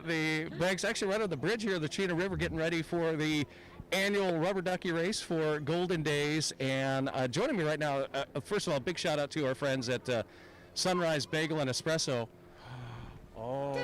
the Banks, actually right on the bridge here, the Chena River, getting ready for the annual rubber ducky race for Golden Days. And joining me right now, first of all, big shout out to our friends at Sunrise Bagel and Espresso. Oh,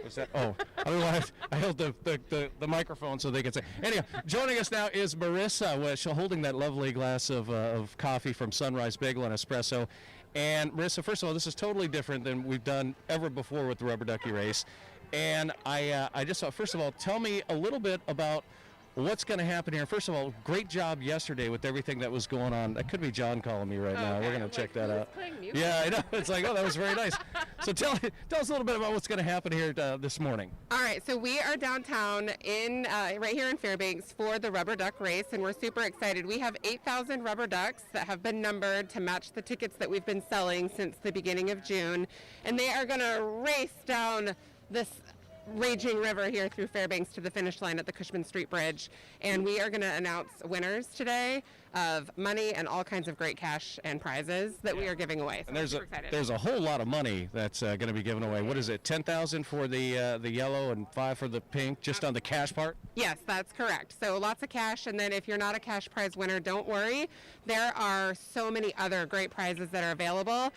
is that? Oh, I don't know why I held the microphone so they could say. Anyway, joining us now is Marissa, she's holding that lovely glass of coffee from Sunrise Bagel and Espresso. And Marissa, first of all, this is totally different than we've done ever before with the rubber ducky race. And I just thought, first of all, tell me a little bit about what's going to happen here. First of all, great job yesterday with everything that was going on. That could be John calling me right now. We're going to check that out. Yeah, I know. It's like, oh, that was very nice. So tell us a little bit about what's going to happen here this morning. All right, so we are downtown right here in Fairbanks for the rubber duck race, and we're super excited. We have 8,000 rubber ducks that have been numbered to match the tickets that we've been selling since the beginning of June, and they are going to race down this raging river here through Fairbanks to the finish line at the Cushman Street Bridge, and we are going to announce winners today of money and all kinds of great cash and prizes that we are giving away. So and there's a whole lot of money that's going to be given away. What is it? 10,000 for the yellow and 5 for the pink, just on the cash part? Yes, that's correct. So lots of cash, and then if you're not a cash prize winner, don't worry. There are so many other great prizes that are available.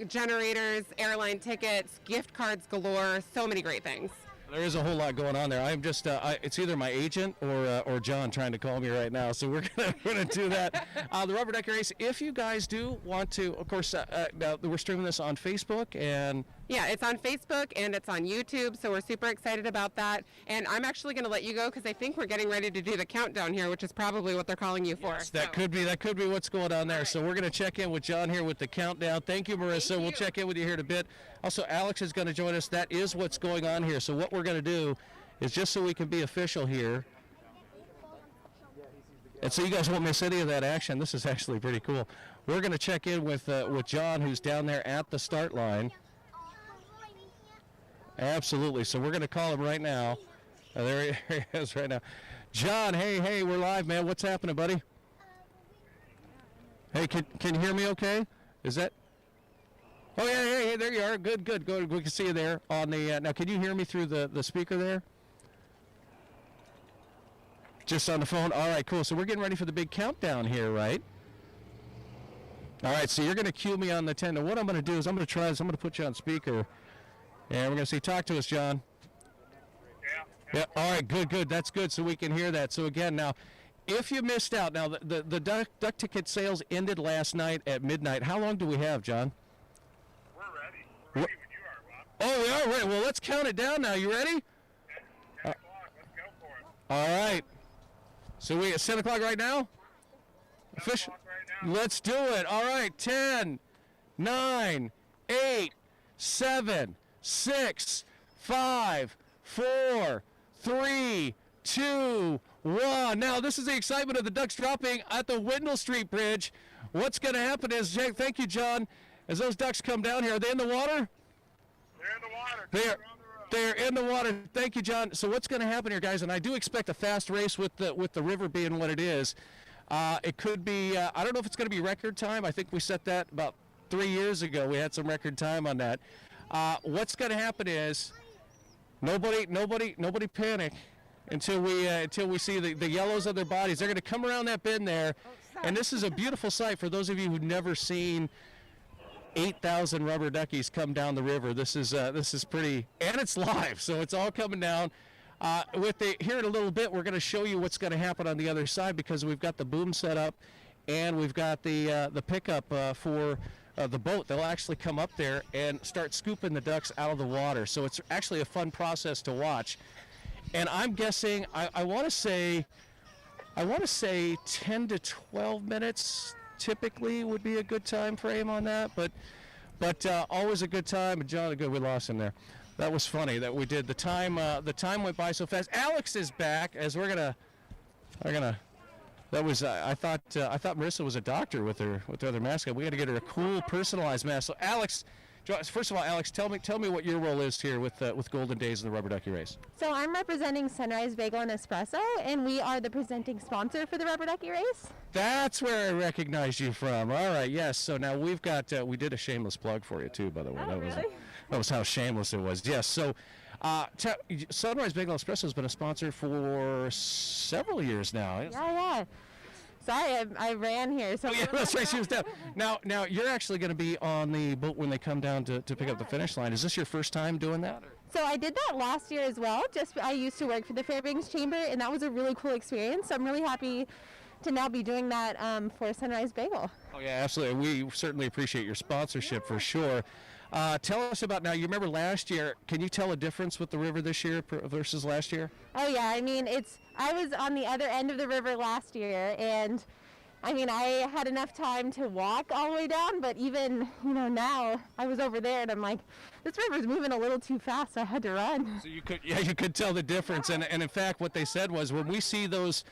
Generators, airline tickets, gift cards galore, so many great things. There is a whole lot going on there. I'm just, it's either my agent or John trying to call me right now, so we're going to do that. The rubber ducky race, if you guys do want to, of course, now we're streaming this on Facebook and... Yeah, it's on Facebook and it's on YouTube, so we're super excited about that. And I'm actually going to let you go because I think we're getting ready to do the countdown here, which is probably what they're calling you for. Yes, that could be what's going on there. Right. So we're going to check in with John here with the countdown. Thank you, Marissa. We'll check in with you here in a bit. Also, Alex is going to join us. That is what's going on here. So what we're going to do is, just so we can be official here, and so you guys won't miss any of that action. This is actually pretty cool. We're going to check in with John, who's down there at the start line. Absolutely. So we're going to call him right now. There he is right now. John, hey, we're live, man. What's happening, buddy? Hey, can you hear me okay? Is that... Oh, yeah, hey, there you are. Good. We can see you there on the... now, can you hear me through the speaker there? Just on the phone? All right, cool. So we're getting ready for the big countdown here, right? All right, so you're going to cue me on the 10. Now, what I'm going to do is I'm going to put you on speaker. And we're going to say, talk to us, John. Yeah. All right, good. That's good, so we can hear that. So, again, now, if you missed out, now, the duck ticket sales ended last night at midnight. How long do we have, John? We're ready. We're ready when you are, Bob. Oh, we are ready. Well, let's count it down now. You ready? 10 o'clock. Let's go for it. All right. So we at 10 o'clock right now? 10 o'clock right now. Let's do it. All right, 10, 9, 8, 7, 6, 5, 4, 3, 2, 1. Now, this is the excitement of the ducks dropping at the Wendell Street Bridge. What's going to happen is, thank you, John, as those ducks come down here, are they in the water? They're in the water. They're in the water. Thank you, John. So what's going to happen here, guys, and I do expect a fast race with the river being what it is. It could be, I don't know if it's going to be record time. I think we set that about 3 years ago. We had some record time on that. What's going to happen is nobody panic until we see the yellows of their bodies. They're going to come around that bend there, and this is a beautiful sight for those of you who've never seen 8,000 rubber duckies come down the river. This is pretty, and it's live, so it's all coming down. Here in a little bit, we're going to show you what's going to happen on the other side because we've got the boom set up, and we've got the pickup for the boat. They'll actually come up there and start scooping the ducks out of the water. So it's actually a fun process to watch. And I'm guessing, I want to say 10 to 12 minutes typically would be a good time frame on that. But always a good time. And John, good, we lost him there. That was funny that we did. The time went by so fast. Alex is back as we're gonna. That was I thought Marissa was a doctor with her other mascot. We got to get her a cool personalized mask. So Alex, first of all, Alex, tell me what your role is here with Golden Days and the rubber ducky race. So I'm representing Sunrise Bagel and Espresso, and we are the presenting sponsor for the rubber ducky race. That's where I recognized you from. All right, yes. So now we've got we did a shameless plug for you too, by the way. Oh, really? That was how shameless it was. Yes. So Sunrise Bagel Espresso has been a sponsor for several years now. Yeah. Sorry, I ran here. So Oh, yeah, that's right. She was down. Now, you're actually going to be on the boat when they come down to pick up the finish line. Is this your first time doing that? So I did that last year as well. I used to work for the Fairbanks Chamber, and that was a really cool experience. So I'm really happy to now be doing that for Sunrise Bagel. Oh, yeah, absolutely. We certainly appreciate your sponsorship for sure. Tell us about now. You remember last year. Can you tell a difference with the river this year versus last year? Oh yeah, I mean I was on the other end of the river last year, and I mean I had enough time to walk all the way down, but even now I was over there and I'm like, this river's moving a little too fast, so I had to run. So you could tell the difference, and in fact what they said was when we see those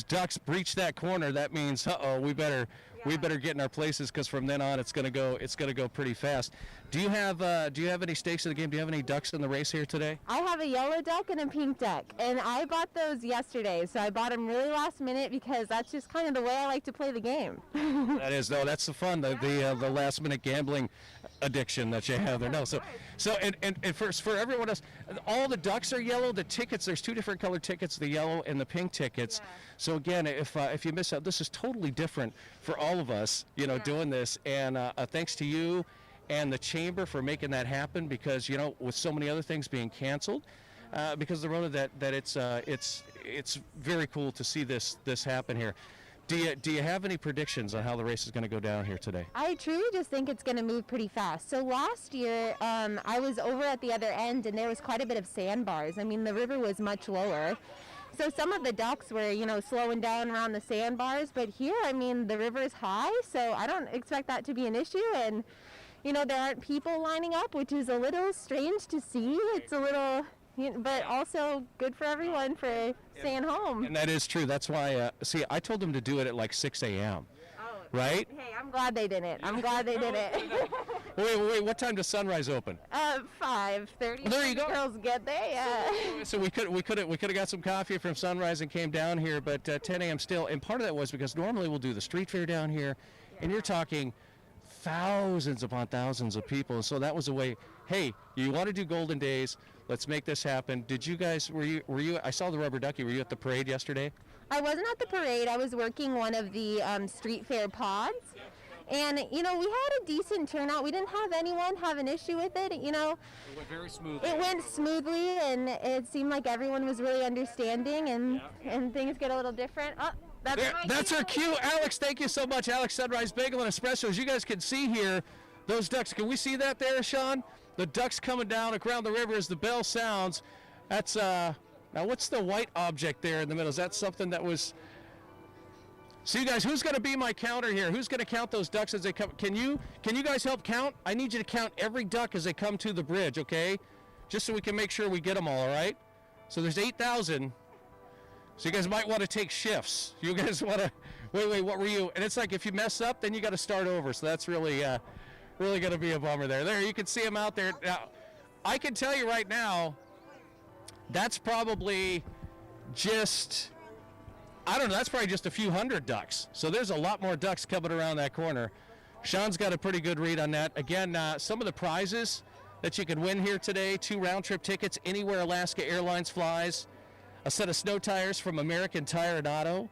ducks breach that corner, that means we better get in our places, because from then on it's gonna go pretty fast. Do you have any stakes in the game? Do you have any ducks in the race here today? I have a yellow duck and a pink duck, and I bought those yesterday, so I bought them really last minute because that's just kind of the way I like to play the game. That's the fun, the last minute gambling addiction that you have there. No, so and for everyone else, all the ducks are yellow. The tickets, there's two different colored tickets, the yellow and the pink tickets. Yeah. So again, if you miss out, this is totally different for all of us, doing this, and thanks to you and the chamber for making that happen, because with so many other things being canceled because of the Rona, that it's very cool to see this happen here. Do you have any predictions on how the race is going to go down here today? I truly just think it's going to move pretty fast. So last year, I was over at the other end, and there was quite a bit of sandbars. I mean, the river was much lower. So some of the ducks were, slowing down around the sandbars. But here, I mean, the river is high, so I don't expect that to be an issue. And, there aren't people lining up, which is a little strange to see. It's a little... but also good for everyone for staying home. And that is true. That's why, I told them to do it at like 6 a.m., right? Hey, I'm glad they did it. Wait, what time does Sunrise open? 5:30. There you go. Girls get there, yeah. So we could have got some coffee from Sunrise and came down here, but 10 a.m. still. And part of that was because normally we'll do the street fair down here, and you're talking thousands upon thousands of people. So that was a way, hey, you want to do Golden Days, let's make this happen. Did you guys, were you, I saw the Rubber Ducky, were you at the parade yesterday? I wasn't at the parade. I was working one of the street fair pods. And, we had a decent turnout. We didn't have anyone have an issue with it, It went very smoothly. It went smoothly, and it seemed like everyone was really understanding, and things get a little different. Oh, that's our cue. Alex, thank you so much. Alex, Sunrise Bagel and Espresso. As you guys can see here, those ducks. Can we see that there, Sean? The ducks coming down around the river as the bell sounds. That's, now what's the white object there in the middle? Is that something that was... So you guys, who's going to be my counter here? Who's going to count those ducks as they come? Can you guys help count? I need you to count every duck as they come to the bridge, okay? Just so we can make sure we get them all right? So there's 8,000. So you guys might want to take shifts. You guys want to... Wait, what were you? And it's like if you mess up, then you got to start over. So that's really going to be a bummer there. There, you can see them out there. Now, I can tell you right now, that's probably just... I don't know, that's probably just a few hundred ducks. So there's a lot more ducks coming around that corner. Sean's got a pretty good read on that. Again, some of the prizes that you can win here today: 2 round-trip tickets anywhere Alaska Airlines flies, a set of snow tires from American Tire and Auto,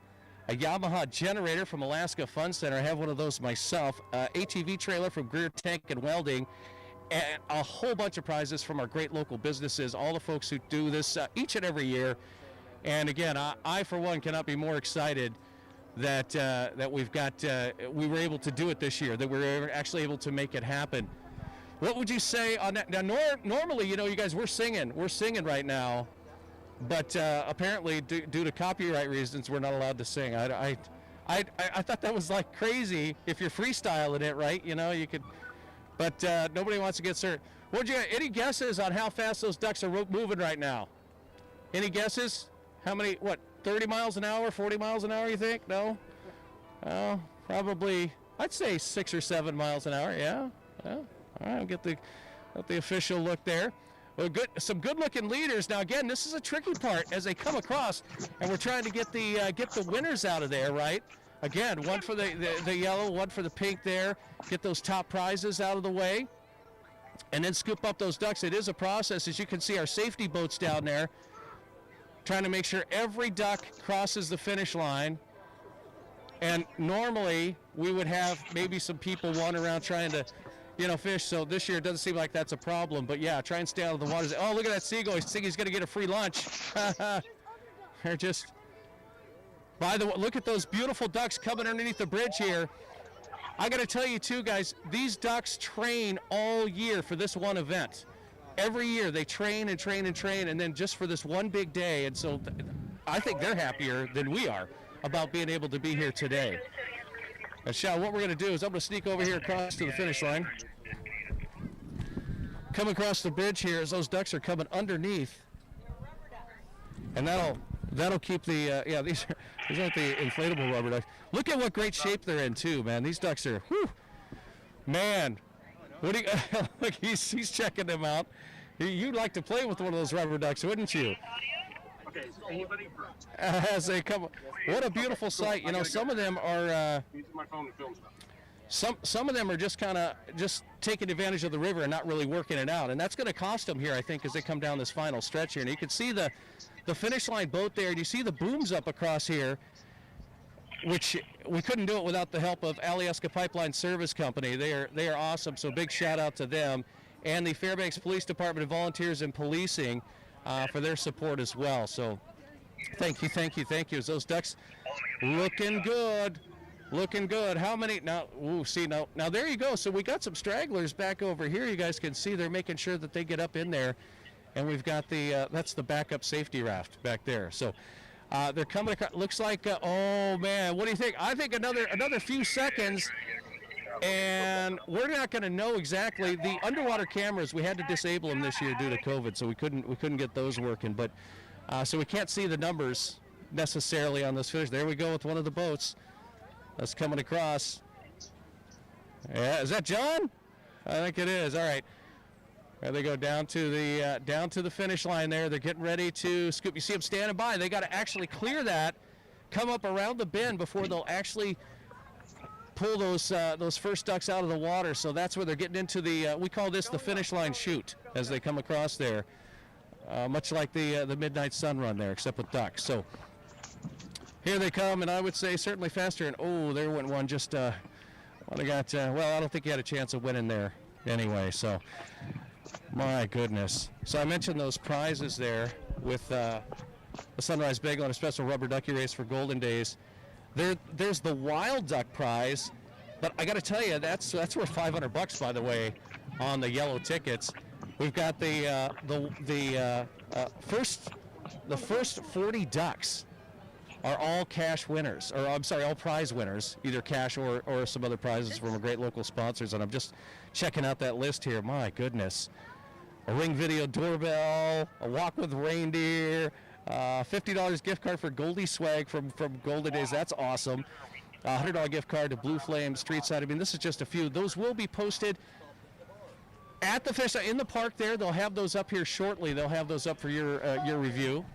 a Yamaha generator from Alaska Fun Center. I have one of those myself, ATV trailer from Greer Tank and Welding, and a whole bunch of prizes from our great local businesses, all the folks who do this each and every year. And again, I for one cannot be more excited that we've got we were able to do it this year, that we were actually able to make it happen. What would you say on that? Now, normally, you guys, we're singing right now, but apparently due to copyright reasons, we're not allowed to sing. I thought that was like crazy. If you're freestyling it, right? You could, but nobody wants to get cert. Any guesses on how fast those ducks are moving right now? Any guesses? How many, 30 miles an hour, 40 miles an hour, you think? No? Oh, probably, I'd say 6 or 7 miles an hour, yeah. All right, get the official look there. Well, some good-looking leaders. Now, again, this is a tricky part as they come across, and we're trying to get the winners out of there, right? Again, one for the yellow, one for the pink there. Get those top prizes out of the way. and then scoop up those ducks. It is a process. As you can see, our safety boats down there trying to make sure every duck crosses the finish line. And normally we would have maybe some people wandering around trying to, fish. So this year it doesn't seem like that's a problem. But yeah, try and stay out of the water. Oh, look at that seagull. He's thinking he's going to get a free lunch. They're just, by the way, look at those beautiful ducks coming underneath the bridge here. I got to tell you too, guys, these ducks train all year for this one event. Every year they train and train and train, and then just for this one big day. And so I think they're happier than we are about being able to be here today. And Sean, what we're going to do is I'm going to sneak over here across to the finish line. Come across the bridge here as those ducks are coming underneath. And that'll keep the, these aren't the inflatable rubber ducks. Look at what great shape they're in too, man. These ducks are, man. What do you, look, he's checking them out. You'd like to play with one of those rubber ducks, wouldn't you? Okay, so anybody first. As they come, what a beautiful sight. Some of them are, Using my phone to film stuff. some of them are just kind of just taking advantage of the river and not really working it out. And that's going to cost them here, I think, as they come down this final stretch here. And you can see the finish line boat there, and you see the booms up across here, which we couldn't do it without the help of Alyeska Pipeline Service Company. They are awesome, so big shout out to them, and the Fairbanks Police Department of Volunteers and Policing for their support as well. So thank you. As those ducks looking good. How many now? Now there you go. So we got some stragglers back over here. You guys can see they're making sure that they get up in there. And we've got that's the backup safety raft back there. So they're coming across. Looks like, oh man, what do you think? I think another few seconds, and we're not going to know exactly. The underwater cameras, we had to disable them this year due to COVID, so we couldn't get those working. But so we can't see the numbers necessarily on this fish. There we go with one of the boats that's coming across. Yeah, is that John? I think it is. All right. There they go down to the finish line there. They're getting ready to scoop. You see them standing by. They got to actually clear that, come up around the bend before they'll actually pull those first ducks out of the water. So that's where they're getting into the, we call this the finish line chute as they come across there, much like the midnight sun run there, except with ducks. So here they come, and I would say certainly faster. And oh, there went one just, well, I don't think he had a chance of winning there anyway. So. My goodness. So I mentioned those prizes there with the Sunrise Bagel and a special rubber ducky race for Golden Days. There's the wild duck prize, but I got to tell you, that's worth $500, by the way, on the yellow tickets. We've got the first 40 ducks are all cash winners, or I'm sorry, all prize winners, either cash or some other prizes from our great local sponsors. And I'm just checking out that list here. My goodness. A Ring Video doorbell, a walk with reindeer, $50 gift card for Goldie Swag from Golden Days. That's awesome. $100 gift card to Blue Flame Street Side. I mean, this is just a few. Those will be posted at the fish in the park there. They'll have those up here shortly. They'll have those up for your review.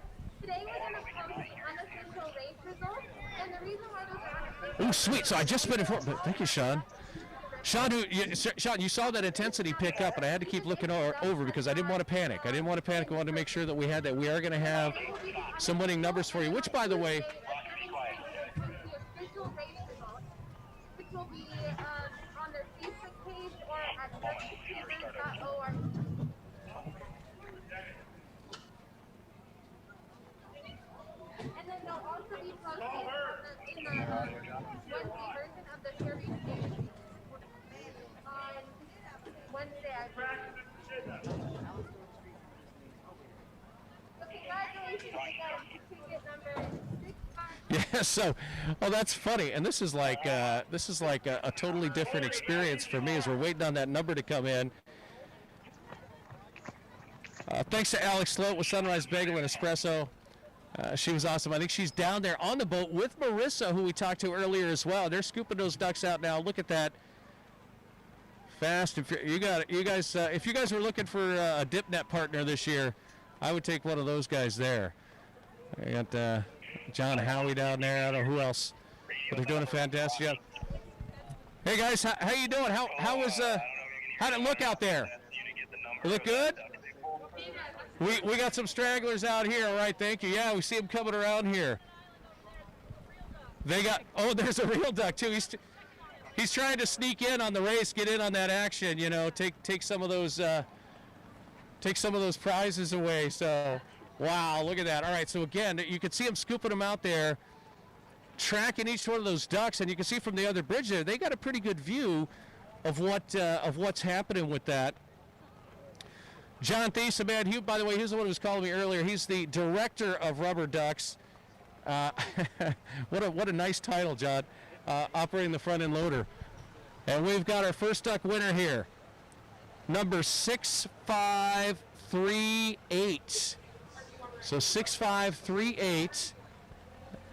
Today we're going to post unofficial race results, and the reason why those are unofficial... Oh, sweet. So I just been informed. Thank you, Sean. Sean, you saw that intensity pick up, and I had to keep looking over because I didn't want to panic. I wanted to make sure that we had that. We are going to have some winning numbers for you, which, by the way... Official race results, which will be on their Facebook page or at duckiechasers.org. And then they'll also be posted in the Wednesday version of the Fairbanks page on Wednesday, I believe. So congratulations, we got a ticket number 65. Yeah, so, that's funny, and this is like a totally different experience for me as we're waiting on that number to come in. Thanks to Alex Sloat with Sunrise Bagel and Espresso. She was awesome. I think she's down there on the boat with Marissa, who we talked to earlier as well. They're scooping those ducks out now. Look at that. Fast. If you guys were looking for a dip net partner this year, I would take one of those guys there. I got John Howie down there. I don't know who else, but they're doing a fantastic job. Hey guys, how you doing? How'd it look out there? You look good? We got some stragglers out here. All right, thank you. Yeah, we see them coming around here. They got, oh, there's a real duck too. He's trying to sneak in on the race, get in on that action, you know, take some of those prizes away. So, wow, look at that. All right, so again, you can see him scooping them out there, tracking each one of those ducks, and you can see from the other bridge there, they got a pretty good view of what's happening with that. John Thiessen, man, by the way, he's the one who was calling me earlier. He's the director of rubber ducks. What a nice title, John. Operating the front end loader. And we've got our first duck winner here. Number 6538. So 6538.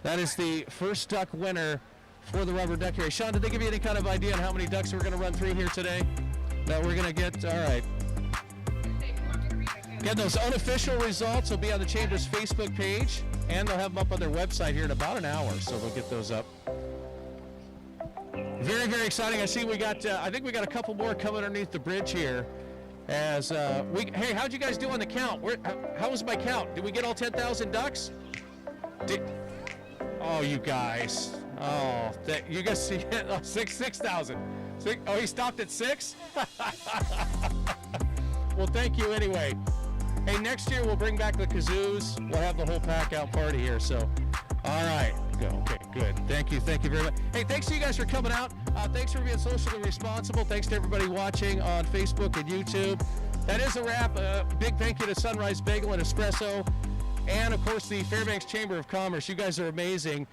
That is the first duck winner for the rubber duck race. Sean, did they give you any kind of idea on how many ducks we're going to run through here today? That we're going to get? All right. Again, those unofficial results will be on the Chamber's Facebook page, and they'll have them up on their website here in about an hour, so they'll get those up. Very, very exciting. I see we got, I think we got a couple more coming underneath the bridge here. As hey, how'd you guys do on the count? How was my count? Did we get all 10,000 ducks? Oh, you guys. Oh, you guys see it? Oh, 6,000. Oh, he stopped at 6? Well, thank you anyway. Hey, next year we'll bring back the kazoos. We'll have the whole pack out party here. So, all right. Okay, good. Thank you very much. Hey, thanks to you guys for coming out. Thanks for being socially responsible. Thanks to everybody watching on Facebook and YouTube. That is a wrap. Big thank you to Sunrise Bagel and Espresso, and of course the Fairbanks Chamber of Commerce. You guys are amazing.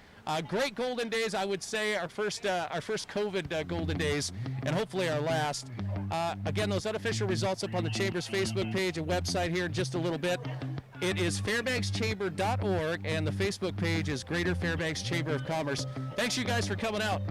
Great golden days, I would say, our first COVID golden days, and hopefully our last. Again, those unofficial results up on the Chamber's Facebook page and website here in just a little bit. It is fairbankschamber.org, and the Facebook page is Greater Fairbanks Chamber of Commerce. Thanks you guys for coming out.